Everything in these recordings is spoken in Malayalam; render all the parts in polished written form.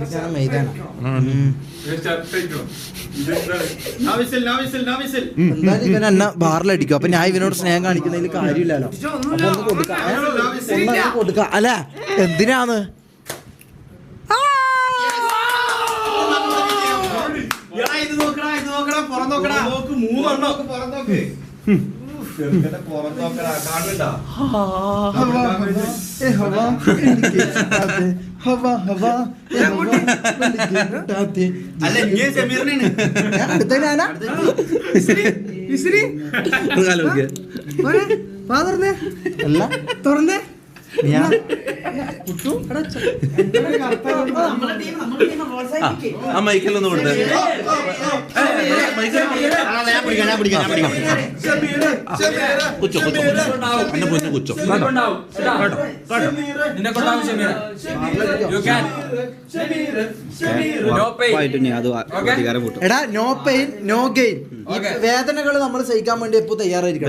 എന്തായാലും ഇവൻ എന്നെ ബാറിലടിക്കും. അപ്പൊ ഞാൻ ഇവനോട് സ്നേഹം കാണിക്കുന്നതിൽ കാര്യമില്ലല്ലോ. അപ്പൊ ഒന്ന് കൊടുക്ക അല്ല എന്തിനാന്ന് തുറന്നേ മൈക്കലൊന്നും കൊടുത്തേ കുച്ചോ കുച്ചോ എന്നെ പൊന്നു കുച്ചോ എടാ നോ പെയിൻ നോ ഗെയിൻ. വേദനകൾ നമ്മൾ സഹിക്കാൻ വേണ്ടി എപ്പോ തയ്യാറായിരിക്കും.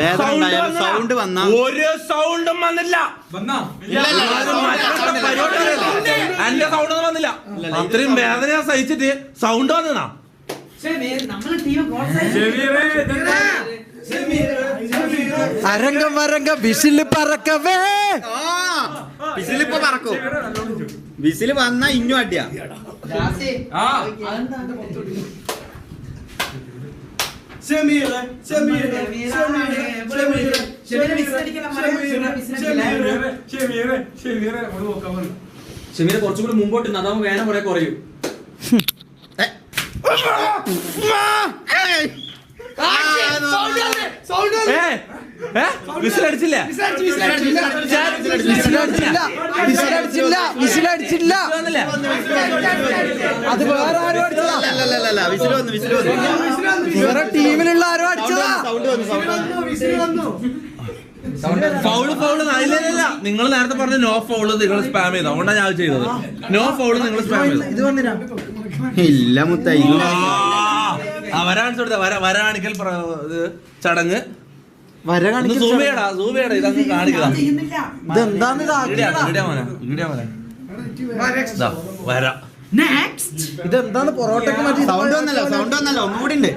സൗണ്ട് വന്ന ഒരു സൗണ്ടും വന്നില്ല. എന്റെ സൗണ്ട് ഒന്നും വന്നില്ല. അത്രയും വേദന സഹിച്ചിട്ട് സൗണ്ട് വന്നതാ. അരങ്കം വരങ്കം വിസില് പറക്കവേ. വിസിലിപ്പോ പറക്കൂ. വിസില് വന്നാ ഇഞ്ഞു അടിയാ. ഷമീറെ കുറച്ചുകൂടി മുമ്പോട്ട് അതാവുമ്പോ വേദന കുറെ കുറയും. വിസിലടിച്ചില്ല. അത് വേറെ ആരും അടിച്ചതാ. വേറെ ടീമിലുള്ള ആരും അടിച്ചതാ. ഫൗള് ഇല്ല. നിങ്ങൾ നേരത്തെ പറഞ്ഞ നോ ഫൗള് നിങ്ങൾ സ്പാം ചെയ്തു. അതുകൊണ്ടാണ് ഞാൻ ചെയ്തത്. നോ ഫൗള് നിങ്ങൾ സ്പാം ചെയ്തു. ഇത് വന്നിനാ ഇല്ല മുത്തായി വരാണിക്കൽ ചടങ്ങ് വര സൂമേടാ ഇതങ്ങ് കാണിക്കുക. ഇതെന്താന്ന് വര ഇതെന്താന്ന് പൊറോട്ടക്ക് മറ്റേ സൗണ്ട് വന്നല്ലോ ഒന്നുകൂടി ഉണ്ട്.